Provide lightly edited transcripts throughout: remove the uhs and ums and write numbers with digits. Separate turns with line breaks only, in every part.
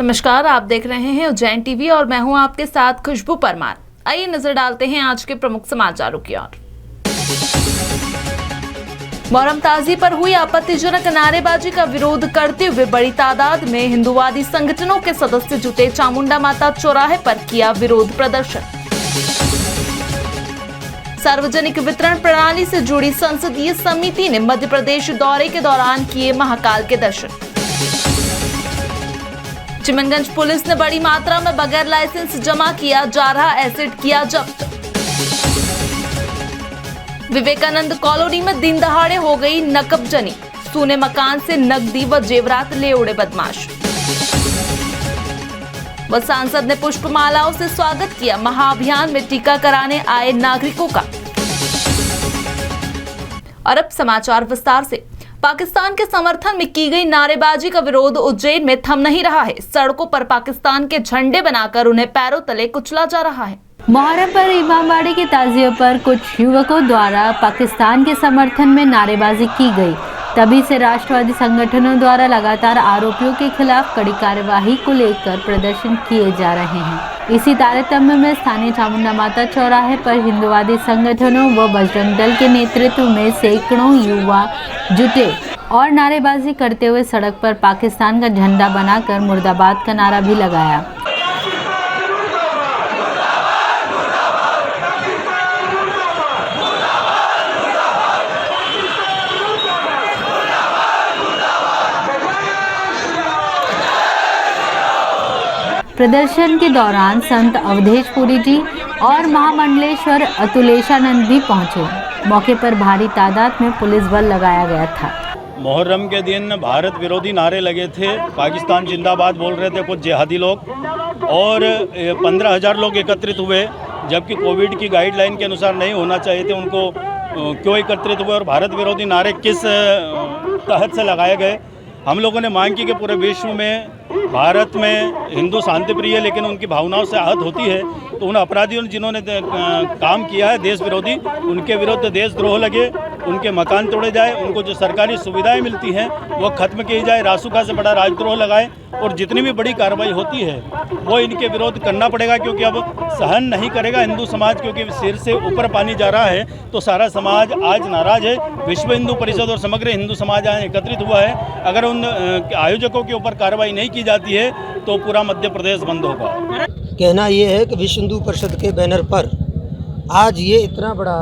नमस्कार, आप देख रहे हैं उज्जैन टीवी और मैं हूं आपके साथ खुशबू परमार। आइए नजर डालते हैं आज के प्रमुख समाचारों की ओर। मोहर्रम ताज़ी पर हुई आपत्तिजनक नारेबाजी का विरोध करते हुए बड़ी तादाद में हिंदूवादी संगठनों के सदस्य जुटे चामुंडा माता चौराहे पर किया विरोध प्रदर्शन। सार्वजनिक वितरण प्रणाली से जुड़ी संसदीय समिति ने मध्य प्रदेश दौरे के दौरान किए महाकाल के दर्शन। चिमनगंज पुलिस ने बड़ी मात्रा में बगैर लाइसेंस जमा किया जा रहा एसिड किया जब्त। विवेकानंद कॉलोनी में दिन दहाड़े हो गई नकबजनी, सूने मकान से नकदी व जेवरात ले उड़े बदमाश। व सांसद ने पुष्पमालाओं से स्वागत किया महाअभियान में टीका कराने आए नागरिकों का। और अब समाचार विस्तार से। पाकिस्तान के समर्थन में की गई नारेबाजी का विरोध उज्जैन में थम नहीं रहा है। सड़कों पर पाकिस्तान के झंडे बनाकर उन्हें पैरों तले कुचला जा रहा है।
मुहर्रम पर इमामबाड़े के ताजियों पर कुछ युवकों द्वारा पाकिस्तान के समर्थन में नारेबाजी की गई। तभी से राष्ट्रवादी संगठनों द्वारा लगातार आरोपियों के खिलाफ कड़ी कार्यवाही को लेकर प्रदर्शन किए जा रहे हैं। इसी तारतम्य में स्थानीय चामुंडा माता चौराहे पर हिंदूवादी संगठनों व बजरंग दल के नेतृत्व में सैकड़ों युवा जुटे और नारेबाजी करते हुए सड़क पर पाकिस्तान का झंडा बनाकर मुर्दाबाद का नारा भी लगाया। प्रदर्शन के दौरान संत अवधेशपुरी जी और महामंडलेश्वर अतुलेशानंद भी पहुंचे। मौके पर भारी तादाद में पुलिस बल लगाया गया था।
मुहर्रम के दिन भारत विरोधी नारे लगे थे, पाकिस्तान जिंदाबाद बोल रहे थे कुछ जिहादी लोग, और 15,000 लोग एकत्रित हुए, जबकि कोविड की गाइडलाइन के अनुसार नहीं होना चाहिए थे। उनको क्यों एकत्रित हुए और भारत विरोधी नारे किस तहत से लगाए गए? हम लोगों ने मांग की कि पूरे विश्व में, भारत में हिंदू शांति प्रिय है, लेकिन उनकी भावनाओं से आहत होती है, तो उन अपराधियों ने जिन्होंने काम किया है देश विरोधी, उनके विरुद्ध देशद्रोह लगे, उनके मकान तोड़े जाए, उनको जो सरकारी सुविधाएं मिलती हैं वो खत्म की जाए, रासुका से बड़ा राजद्रोह लगाए, और जितनी भी बड़ी कार्रवाई होती है वो इनके विरोध करना पड़ेगा, क्योंकि अब सहन नहीं करेगा हिंदू समाज, क्योंकि सिर से ऊपर पानी जा रहा है। तो सारा समाज आज नाराज है। विश्व हिंदू परिषद और समग्र हिंदू समाज आज एकत्रित हुआ है। अगर उन आयोजकों के ऊपर कार्रवाई नहीं की जाती है तो पूरा मध्य प्रदेश बंद होगा।
कहना ये है कि विश्व हिंदू परिषद के बैनर पर आज ये इतना बड़ा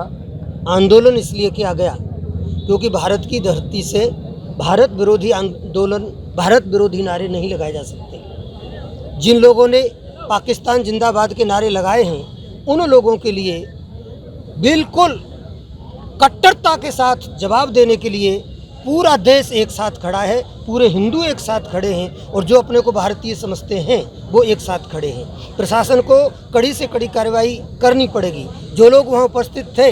आंदोलन इसलिए किया गया क्योंकि भारत की धरती से भारत विरोधी आंदोलन, भारत विरोधी नारे नहीं लगाए जा सकते। जिन लोगों ने पाकिस्तान जिंदाबाद के नारे लगाए हैं उन लोगों के लिए बिल्कुल कट्टरता के साथ जवाब देने के लिए पूरा देश एक साथ खड़ा है, पूरे हिंदू एक साथ खड़े हैं, और जो अपने को भारतीय समझते हैं वो एक साथ खड़े हैं। प्रशासन को कड़ी से कड़ी कार्रवाई करनी पड़ेगी। जो लोग वहाँ उपस्थित थे,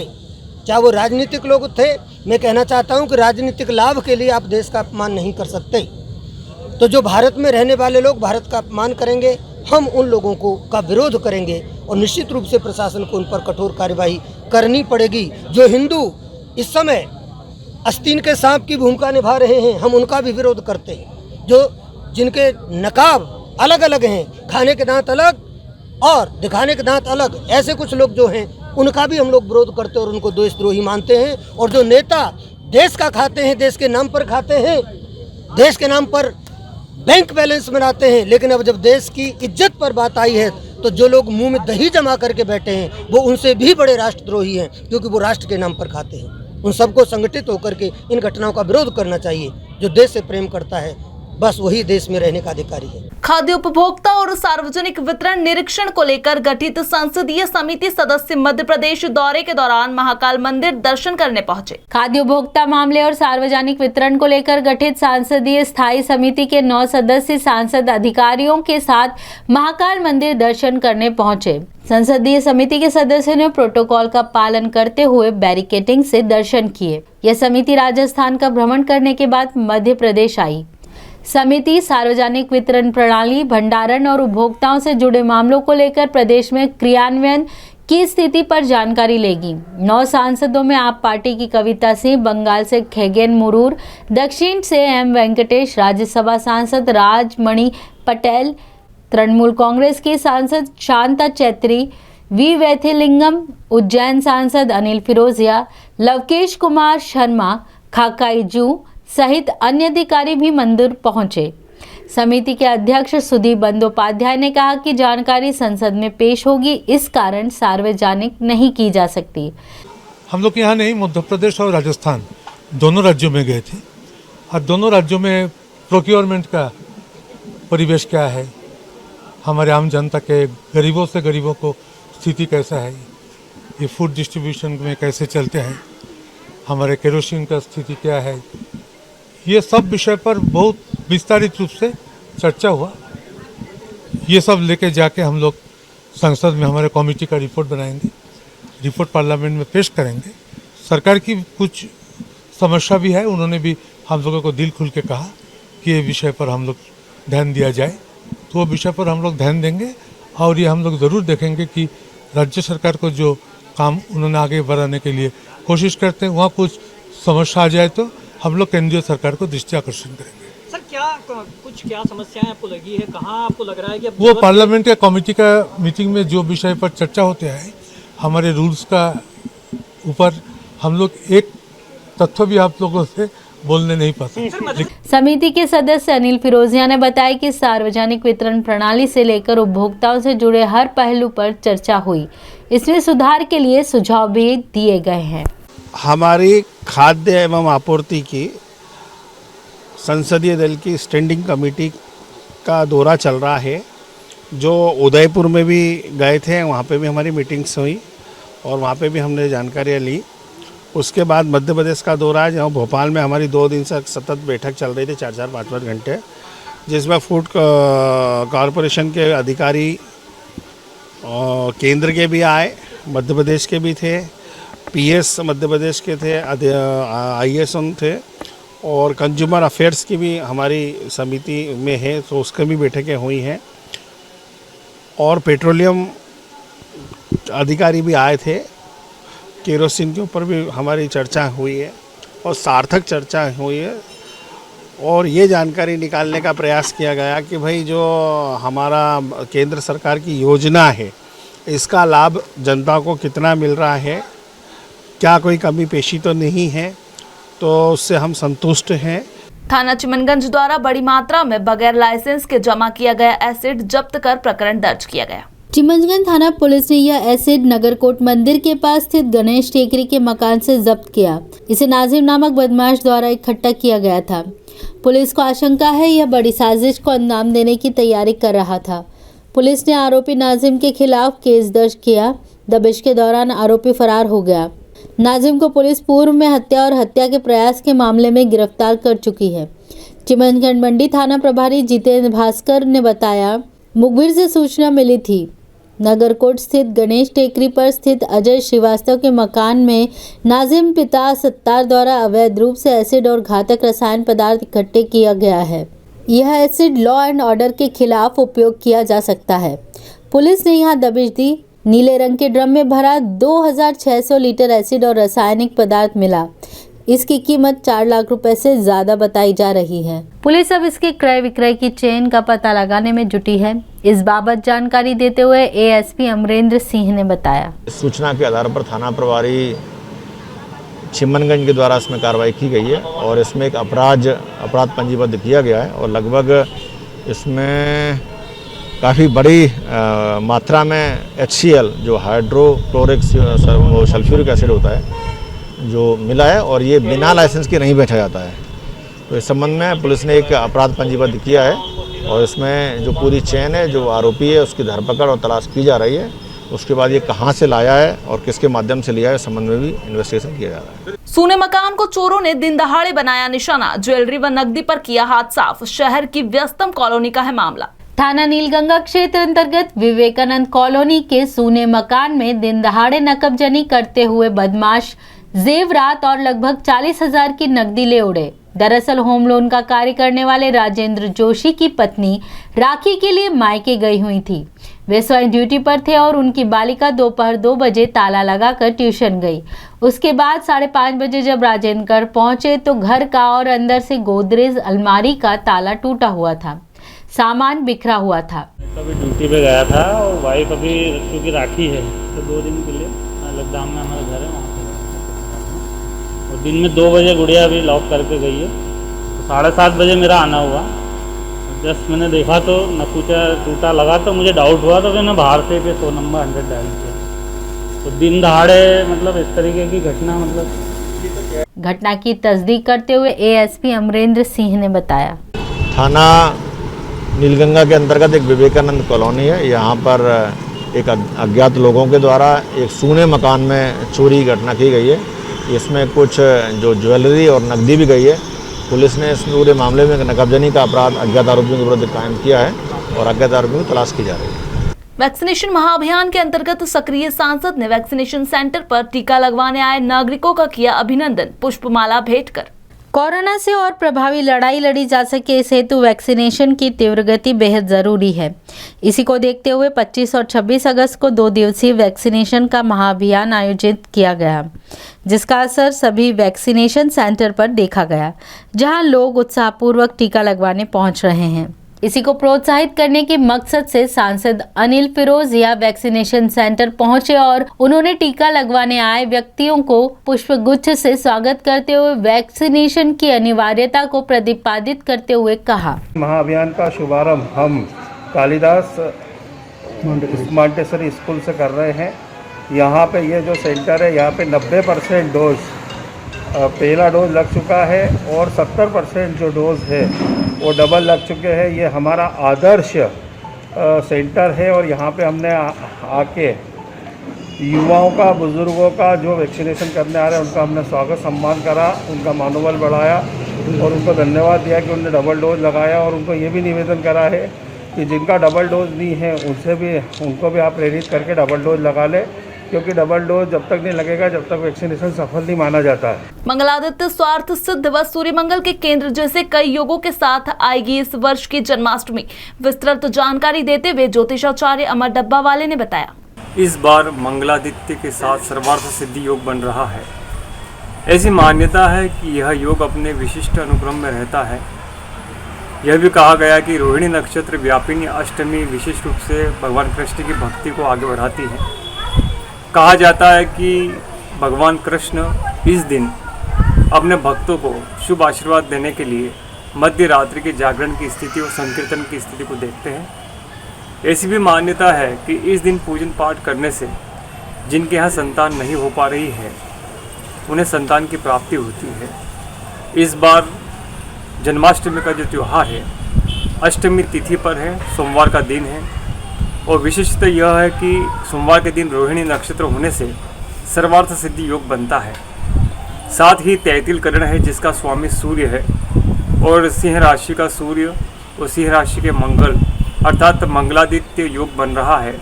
चाहे वो राजनीतिक लोग थे, मैं कहना चाहता हूँ कि राजनीतिक लाभ के लिए आप देश का अपमान नहीं कर सकते। तो जो भारत में रहने वाले लोग भारत का अपमान करेंगे, हम उन लोगों को का विरोध करेंगे, और निश्चित रूप से प्रशासन को उन पर कठोर कार्रवाई करनी पड़ेगी। जो हिंदू इस समय आस्तीन के सांप की भूमिका निभा रहे हैं, हम उनका भी विरोध करते हैं। जो जिनके नकाब अलग अलग हैं, खाने के दांत अलग और दिखाने के दांत अलग, ऐसे कुछ लोग जो हैं उनका भी हम लोग विरोध करते हैं और उनको देशद्रोही मानते हैं। और जो नेता देश का खाते हैं, देश के नाम पर खाते हैं, देश के नाम पर बैंक बैलेंस बनाते हैं, लेकिन अब जब देश की इज्जत पर बात आई है तो जो लोग मुंह में दही जमा करके बैठे हैं वो उनसे भी बड़े राष्ट्रद्रोही हैं, क्योंकि वो राष्ट्र के नाम पर खाते हैं। उन सबको संगठित होकर के इन घटनाओं का विरोध करना चाहिए। जो देश से प्रेम करता है बस वही देश में रहने का अधिकारी है।
खाद्य उपभोक्ता और सार्वजनिक वितरण निरीक्षण को लेकर गठित संसदीय समिति सदस्य मध्य प्रदेश दौरे के दौरान महाकाल मंदिर दर्शन करने पहुंचे।
खाद्य उपभोक्ता मामले और सार्वजनिक वितरण को लेकर गठित संसदीय स्थायी समिति के 9 सदस्य सांसद अधिकारियों के साथ महाकाल मंदिर दर्शन करने पहुंचे। संसदीय समिति के सदस्यों ने प्रोटोकॉल का पालन करते हुए बैरिकेडिंग से दर्शन किए। यह समिति राजस्थान का भ्रमण करने के बाद मध्य प्रदेश आई। समिति सार्वजनिक वितरण प्रणाली, भंडारण और उपभोक्ताओं से जुड़े मामलों को लेकर प्रदेश में क्रियान्वयन की स्थिति पर जानकारी लेगी। 9 सांसदों में आप पार्टी की कविता सिंह, बंगाल से खगेन मुर्मू, दक्षिण से एम वेंकटेश, राज्यसभा सांसद राजमणि पटेल, तृणमूल कांग्रेस के सांसद शांता चैत्री, वी वैथिलिंगम, उज्जैन सांसद अनिल फिरोजिया, लवकेश कुमार शर्मा, खाकाई जू सहित अन्य अधिकारी भी मंदिर पहुंचे। समिति के अध्यक्ष सुदीप बंदोपाध्याय ने कहा कि जानकारी संसद में पेश होगी, इस कारण सार्वजनिक नहीं की जा सकती।
हम लोग यहाँ नहीं, मध्य प्रदेश और राजस्थान दोनों राज्यों में गए थे और दोनों राज्यों में प्रोक्योरमेंट का परिवेश क्या है, हमारे आम जनता के गरीबों से गरीबों को स्थिति कैसा है, ये फूड डिस्ट्रीब्यूशन में कैसे चलते हैं, हमारे केरोसिन का स्थिति क्या है, ये सब विषय पर बहुत विस्तारित रूप से चर्चा हुआ। ये सब लेके जाके हम लोग संसद में हमारे कमेटी का रिपोर्ट बनाएंगे, रिपोर्ट पार्लियामेंट में पेश करेंगे। सरकार की कुछ समस्या भी है, उन्होंने भी हम लोगों को दिल खुल के कहा कि ये विषय पर हम लोग ध्यान दिया जाए, तो वो विषय पर हम लोग ध्यान देंगे और ये हम लोग ज़रूर देखेंगे कि राज्य सरकार को जो काम उन्होंने आगे बढ़ाने के लिए कोशिश करते हैं, वहाँ कुछ समस्या आ जाए तो हम लोग केंद्रीय सरकार को दृष्टि आकर्षण करेंगे।
सर क्या समस्याएं आपको लगी है, कहाँ आपको लग रहा है कि
वो पार्लियामेंट के कमेटी का मीटिंग में जो विषय पर चर्चा होते हैं, हमारे रूल्स का ऊपर हम लोग एक तथ्य भी आप लोगों से बोलने नहीं पाते।
समिति के सदस्य अनिल फिरोजिया ने बताया कि सार्वजनिक वितरण प्रणाली से लेकर उपभोक्ताओं से जुड़े हर पहलू पर चर्चा हुई, इसमें सुधार के लिए सुझाव भी दिए गए हैं।
हमारी खाद्य एवं आपूर्ति की संसदीय दल की स्टैंडिंग कमेटी का दौरा चल रहा है, जो उदयपुर में भी गए थे, वहाँ पे भी हमारी मीटिंग्स हुई और वहाँ पे भी हमने जानकारियाँ ली। उसके बाद मध्य प्रदेश का दौरा है, जहाँ भोपाल में हमारी 2 दिन से सतत बैठक चल रही थी, 4-4, 5-5 घंटे, जिसमें फूड कॉरपोरेशन के अधिकारी केंद्र के भी आए, मध्य प्रदेश के भी थे, पीएस मध्य प्रदेश के थे, आईएएस थे और कंज्यूमर अफेयर्स की भी हमारी समिति में है, तो उसके भी बैठकें हुई हैं और पेट्रोलियम अधिकारी भी आए थे। केरोसिन के ऊपर भी हमारी चर्चा हुई है और सार्थक चर्चा हुई है और ये जानकारी निकालने का प्रयास किया गया कि भाई जो हमारा केंद्र सरकार की योजना है, इसका लाभ जनता को कितना मिल रहा है, क्या कोई कमी पेशी तो नहीं है, तो उससे हम संतुष्ट हैं।
थाना चिमनगंज द्वारा बड़ी मात्रा में बगैर लाइसेंस के जमा किया गया एसिड जब्त कर प्रकरण दर्ज किया गया।
चिमनगंज थाना पुलिस ने यह एसिड नगरकोट मंदिर के पास स्थित गणेश टेकरी के मकान से जब्त किया। इसे नाजिम नामक बदमाश द्वारा इकट्ठा किया गया था। पुलिस को आशंका है यह बड़ी साजिश को अंजाम देने की तैयारी कर रहा था। पुलिस ने आरोपी नाजिम के खिलाफ केस दर्ज किया। दबिश के दौरान आरोपी फरार हो गया। नाजिम को पुलिस पूर्व में हत्या और हत्या के प्रयास के मामले में गिरफ्तार कर चुकी है। चिमनगंज मंडी थाना प्रभारी जितेंद्र भास्कर ने बताया, मुखबिर से सूचना मिली थी नगरकोट स्थित गणेश टेकरी पर स्थित अजय श्रीवास्तव के मकान में नाजिम पिता सत्तार द्वारा अवैध रूप से एसिड और घातक रसायन पदार्थ इकट्ठे किया गया है। यह एसिड लॉ एंड ऑर्डर के खिलाफ उपयोग किया जा सकता है। पुलिस ने यहां दबिश दी। नीले रंग के ड्रम में भरा 2600 लीटर एसिड और रासायनिक पदार्थ मिला। इसकी कीमत 4 लाख रुपए से ज्यादा बताई जा रही है। पुलिस अब इसके क्रय विक्रय की चेन का पता लगाने में जुटी है। इस बाबत जानकारी देते हुए एएसपी अमरेंद्र सिंह ने बताया,
सूचना के आधार पर थाना प्रभारी चिमनगंज के द्वारा इसमें कार्रवाई की गई है और इसमें एक अपराध पंजीबद्ध किया गया है और लगभग इसमें काफ़ी बड़ी मात्रा में HCl जो हाइड्रोक्लोरिक सल्फ्यूरिक एसिड होता है जो मिला है और ये बिना लाइसेंस के नहीं बेचा जाता है। तो इस संबंध में पुलिस ने एक अपराध पंजीबद्ध किया है और इसमें जो पूरी चेन है, जो आरोपी है, उसकी धरपकड़ और तलाश की जा रही है। उसके बाद ये कहां से लाया है और किसके माध्यम से लिया है, इस संबंध में भी इन्वेस्टिगेशन किया जा रहा है।
सूने मकान को चोरों ने दिन दहाड़े बनाया निशाना। ज्वेलरी व नकदी पर किया हाथ साफ। शहर की व्यस्तम कॉलोनी का है मामला।
थाना नीलगंगा क्षेत्र अंतर्गत विवेकानंद कॉलोनी के सूने मकान में दिन दहाड़े नकबजनी करते हुए बदमाश जेवरात और लगभग 40,000 की नकदी ले उड़े। दरअसल होम लोन का कार्य करने वाले राजेंद्र जोशी की पत्नी राखी के लिए मायके गई हुई थी। वे स्वयं ड्यूटी पर थे और उनकी बालिका दोपहर 2 बजे ताला लगाकर ट्यूशन गई। उसके बाद 5:30 बजे जब राजेंद्र घर पहुंचे तो घर का और अंदर से गोदरेज अलमारी का ताला टूटा हुआ था। सामान बिखरा हुआ था।
अभी ड्यूटी पे गया था और वाइफ अभी क्योंकि राखी है तो 2 दिन के लिए लद्दाख में हमारा घर है वहाँ पे। और दिन में 2 बजे गुड़िया अभी लॉक करके गई है तो 7:30 बजे मेरा आना हुआ। जस्ट मैंने देखा तो नकूचा टूटा लगा तो मुझे डाउट हुआ तो मैंने बाहर से 100 नंबर 100 डायल किया। तो दिन दहाड़े मतलब इस तरीके की घटना मतलब
घटना की तस्दीक करते हुए एएसपी अमरेंद्र सिंह ने बताया,
थाना नीलगंगा के अंतर्गत एक विवेकानंद कॉलोनी है। यहाँ पर एक अज्ञात लोगों के द्वारा एक सूने मकान में चोरी की घटना की गई है। इसमें कुछ जो ज्वेलरी और नकदी भी गई है। पुलिस ने इस पूरे मामले में नकबजनी का अपराध अज्ञात आरोपियों के विरुद्ध कायम किया है और अज्ञात आरोपियों की तलाश की जा रही है।
वैक्सीनेशन महाअभियान के अंतर्गत सक्रिय सांसद ने वैक्सीनेशन सेंटर पर टीका लगवाने आए नागरिकों का किया अभिनंदन, पुष्पमाला भेंट कर।
कोरोना से और प्रभावी लड़ाई लड़ी जा सके इस हेतु वैक्सीनेशन की तीव्र गति बेहद ज़रूरी है। इसी को देखते हुए 25 और 26 अगस्त को 2 दिवसीय वैक्सीनेशन का महाअभियान आयोजित किया गया, जिसका असर सभी वैक्सीनेशन सेंटर पर देखा गया, जहां लोग उत्साहपूर्वक टीका लगवाने पहुंच रहे हैं। इसी को प्रोत्साहित करने के मकसद से सांसद अनिल फिरोजिया वैक्सीनेशन सेंटर पहुंचे और उन्होंने टीका लगवाने आए व्यक्तियों को पुष्पगुच्छ से स्वागत करते हुए वैक्सीनेशन की अनिवार्यता को प्रतिपादित करते हुए कहा,
महाअभियान का शुभारंभ हम कालिदास मॉन्टेसरी स्कूल से कर रहे हैं। यहाँ पे ये जो सेंटर है यहाँ पे 90% डोज पहला डोज लग चुका है और 70% जो डोज है वो डबल लग चुके हैं। ये हमारा आदर्श सेंटर है और यहाँ पे हमने आके युवाओं का, बुज़ुर्गों का जो वैक्सीनेशन करने आ रहे हैं उनका हमने स्वागत सम्मान करा, उनका मनोबल बढ़ाया और उनको धन्यवाद दिया कि उन्होंने डबल डोज लगाया। और उनको ये भी निवेदन करा है कि जिनका डबल डोज नहीं है उनको भी आप प्रेरित करके डबल डोज लगा लें, क्योंकि डबल डोज जब तक नहीं लगेगा जब तक वैक्सीनेशन सफल नहीं माना जाता है।
मंगलादित्य स्वार्थ सिद्ध व सूर्यमंगल के केंद्र जैसे कई योगों के साथ आएगी इस वर्ष की जन्माष्टमी। विस्तृत जानकारी देते हुए ज्योतिषाचार्य अमर डब्बा वाले ने बताया,
इस बार मंगलादित्य के साथ सर्वार्थ सिद्धि योग बन रहा है। ऐसी मान्यता है कि यह योग अपने विशिष्ट अनुक्रम में रहता है। यह भी कहा गया कि रोहिणी नक्षत्र व्यापिनी अष्टमी विशेष रूप से भगवान कृष्ण की भक्ति को आगे बढ़ाती है। कहा जाता है कि भगवान कृष्ण इस दिन अपने भक्तों को शुभ आशीर्वाद देने के लिए मध्य रात्रि के जागरण की स्थिति और संकीर्तन की स्थिति को देखते हैं। ऐसी भी मान्यता है कि इस दिन पूजन पाठ करने से जिनके यहाँ संतान नहीं हो पा रही है उन्हें संतान की प्राप्ति होती है। इस बार जन्माष्टमी का जो त्यौहार है अष्टमी तिथि पर है, सोमवार का दिन है और विशेषता यह है कि सोमवार के दिन रोहिणी नक्षत्र होने से सर्वार्थ सिद्धि योग बनता है। साथ ही तैतिल करण है जिसका स्वामी सूर्य है और सिंह राशि का सूर्य और सिंह राशि के मंगल अर्थात मंगलादित्य योग बन रहा है।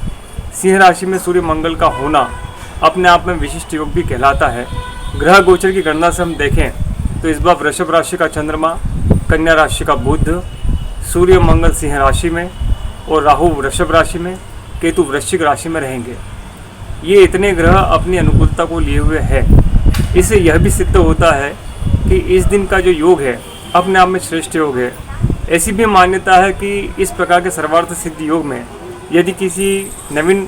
सिंह राशि में सूर्य मंगल का होना अपने आप में विशिष्ट योग भी कहलाता है। ग्रह गोचर की गणना से हम देखें तो इस बार वृषभ राशि का चंद्रमा, कन्या राशि का बुध, सूर्य मंगल सिंह राशि में और राहु वृषभ राशि में, केतु वृश्चिक राशि में रहेंगे। ये इतने ग्रह अपनी अनुकूलता को लिए हुए है। इससे यह भी सिद्ध होता है कि इस दिन का जो योग है अपने आप में श्रेष्ठ योग है। ऐसी भी मान्यता है कि इस प्रकार के सर्वार्थ सिद्धि योग में यदि किसी नवीन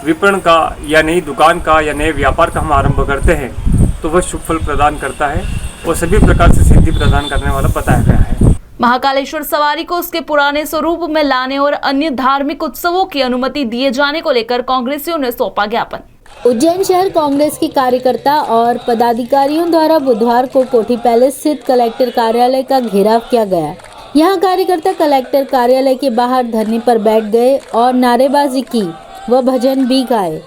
विपणन का या नई दुकान का या नए व्यापार का हम आरंभ करते हैं तो वह शुभ फल प्रदान करता है और सभी प्रकार से सिद्धि प्रदान करने वाला बताया गया है।
महाकालेश्वर सवारी को उसके पुराने स्वरूप में लाने और अन्य धार्मिक उत्सवों की अनुमति दिए जाने को लेकर कांग्रेसियों ने सौंपा ज्ञापन।
उज्जैन शहर कांग्रेस की कार्यकर्ता और पदाधिकारियों द्वारा बुधवार को कोठी पैलेस स्थित कलेक्टर कार्यालय का घेराव किया गया। यहां कार्यकर्ता कलेक्टर कार्यालय के बाहर धरने पर बैठ गए और नारेबाजी की व भजन भी गाए।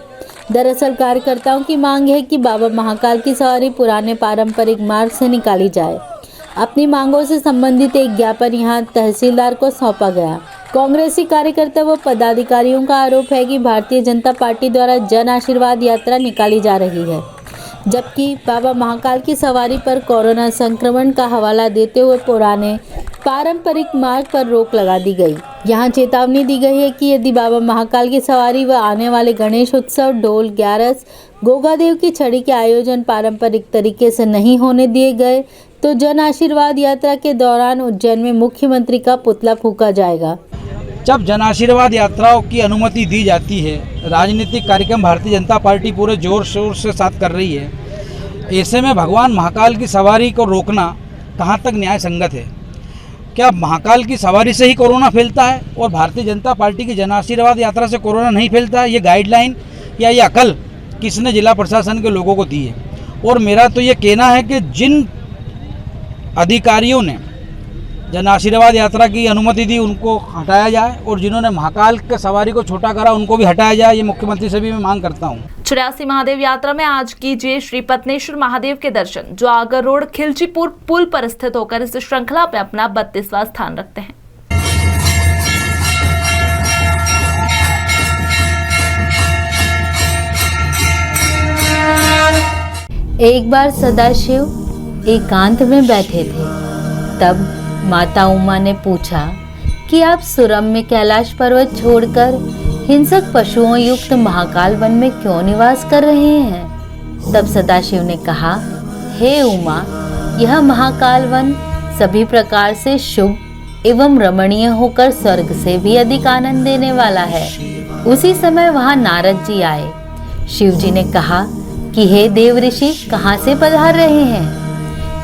दरअसल कार्यकर्ताओं की मांग है कि बाबा महाकाल की सवारी पुराने पारंपरिक मार्ग से निकाली जाए। अपनी मांगों से संबंधित एक ज्ञापन यहां तहसीलदार को सौंपा गया। कांग्रेसी कार्यकर्ता व पदाधिकारियों का आरोप है कि भारतीय जनता पार्टी द्वारा जन आशीर्वाद यात्रा निकाली जा रही है, जबकि बाबा महाकाल की सवारी पर कोरोना संक्रमण का हवाला देते हुए पुराने पारंपरिक मार्ग पर रोक लगा दी गई। यहां चेतावनी दी गई है कि यदि बाबा महाकाल की सवारी व आने वाले गणेश उत्सव, ढोल, ग्यारस, गोगादेव की छड़ी के आयोजन पारंपरिक तरीके से नहीं होने दिए गए तो जन आशीर्वाद यात्रा के दौरान उज्जैन में मुख्यमंत्री का पुतला फूंका जाएगा।
जब जन आशीर्वाद यात्राओं की अनुमति दी जाती है, राजनीतिक कार्यक्रम भारतीय जनता पार्टी पूरे जोर शोर से साथ कर रही है, ऐसे में भगवान महाकाल की सवारी को रोकना कहाँ तक न्याय संगत है? क्या महाकाल की सवारी से ही कोरोना फैलता है और भारतीय जनता पार्टी की जन आशीर्वाद यात्रा से कोरोना नहीं फैलता है? ये गाइडलाइन या ये अकल किसने जिला प्रशासन के लोगों को दी है? और मेरा तो ये कहना है कि जिन अधिकारियों ने जन आशीर्वाद यात्रा की अनुमति दी उनको हटाया जाए और जिन्होंने महाकाल के सवारी को छोटा करा उनको भी हटाया जाए। ये मुख्यमंत्री से भी मैं मांग करता हूँ।
84 महादेव यात्रा में आज कीजिए श्री पत्नेश्वर महादेव के दर्शन, जो आगर रोड खिलचीपुर पुल पर स्थित होकर इस श्रृंखला में अपना 32वां स्थान रखते हैं।
एक बार सदाशिव एकांत में बैठे थे, तब माता उमा ने पूछा कि आप सुरम में कैलाश पर्वत छोड़कर हिंसक पशुओं युक्त महाकाल वन में क्यों निवास कर रहे हैं? तब सदाशिव ने कहा, हे उमा, यह महाकाल वन सभी प्रकार से शुभ एवं रमणीय होकर स्वर्ग से भी अधिक आनंद देने वाला है। उसी समय वहां नारद जी आए। शिव जी ने कहा कि हे देव ऋषि, कहाँ से पधार रहे हैं?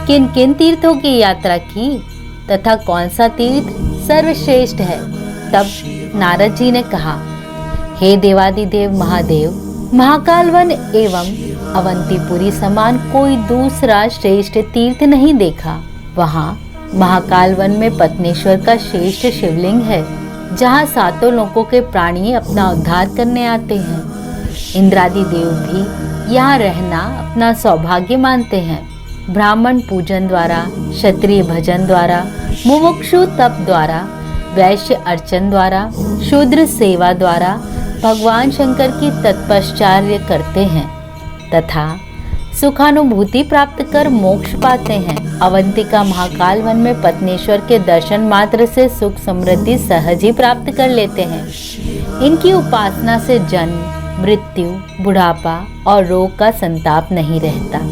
किन किन तीर्थों की यात्रा की तथा कौन सा तीर्थ सर्वश्रेष्ठ है? तब नारद जी ने कहा, हे देवादिदेव महादेव, महाकाल वन एवं अवंतीपुरी समान कोई दूसरा श्रेष्ठ तीर्थ नहीं देखा। वहाँ महाकाल वन में पत्नेश्वर का श्रेष्ठ शिवलिंग है, जहाँ सातों लोकों के प्राणी अपना उद्धार करने आते हैं। इंद्रादि देव भी यहाँ रहना अपना सौभाग्य मानते हैं। ब्राह्मण पूजन द्वारा, क्षत्रिय भजन द्वारा, मुमुक्षु तप द्वारा, वैश्य अर्चन द्वारा, शूद्र सेवा द्वारा भगवान शंकर की तत्पश्चार्य करते हैं तथा सुखानुभूति प्राप्त कर मोक्ष पाते हैं। अवंतिका महाकाल वन में पत्नेश्वर के दर्शन मात्र से सुख समृद्धि सहज ही प्राप्त कर लेते हैं। इनकी उपासना से जन्म, मृत्यु, बुढ़ापा और रोग का संताप नहीं रहता।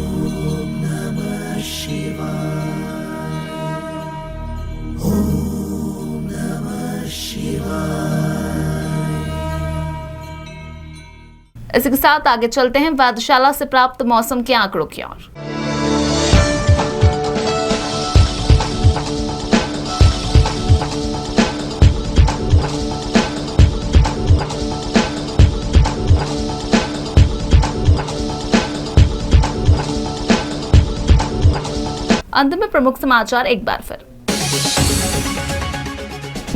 इसी के साथ आगे चलते हैं वेधशाला से प्राप्त मौसम के आंकड़ों की ओर। अंत में प्रमुख समाचार एक बार फिर।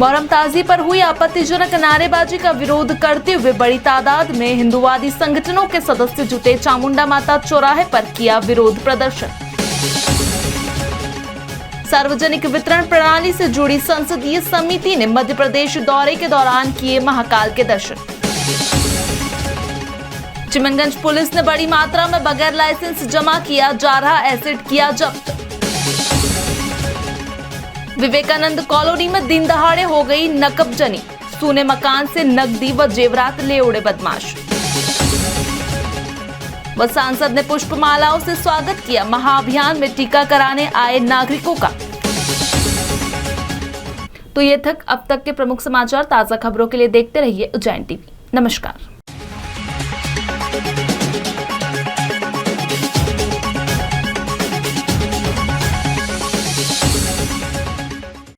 मोहर्रम ताज़ी पर हुई आपत्तिजनक नारेबाजी का विरोध करते हुए बड़ी तादाद में हिंदुवादी संगठनों के सदस्य जुटे। चामुंडा माता चौराहे पर किया विरोध प्रदर्शन। सार्वजनिक वितरण प्रणाली से जुड़ी संसदीय समिति ने मध्य प्रदेश दौरे के दौरान किए महाकाल के दर्शन। चिमनगंज पुलिस ने बड़ी मात्रा में बगैर लाइसेंस जमा किया जा रहा एसिड किया जब्त। विवेकानंद कॉलोनी में दिन दहाड़े हो गई नकबजनी, सूने मकान से नकदी व जेवरात ले उड़े बदमाश। व सांसद ने पुष्पमालाओं से स्वागत किया महाअभियान में टीका कराने आए नागरिकों का। तो ये तक अब तक के प्रमुख समाचार। ताजा खबरों के लिए देखते रहिए उज्जैन टीवी। नमस्कार।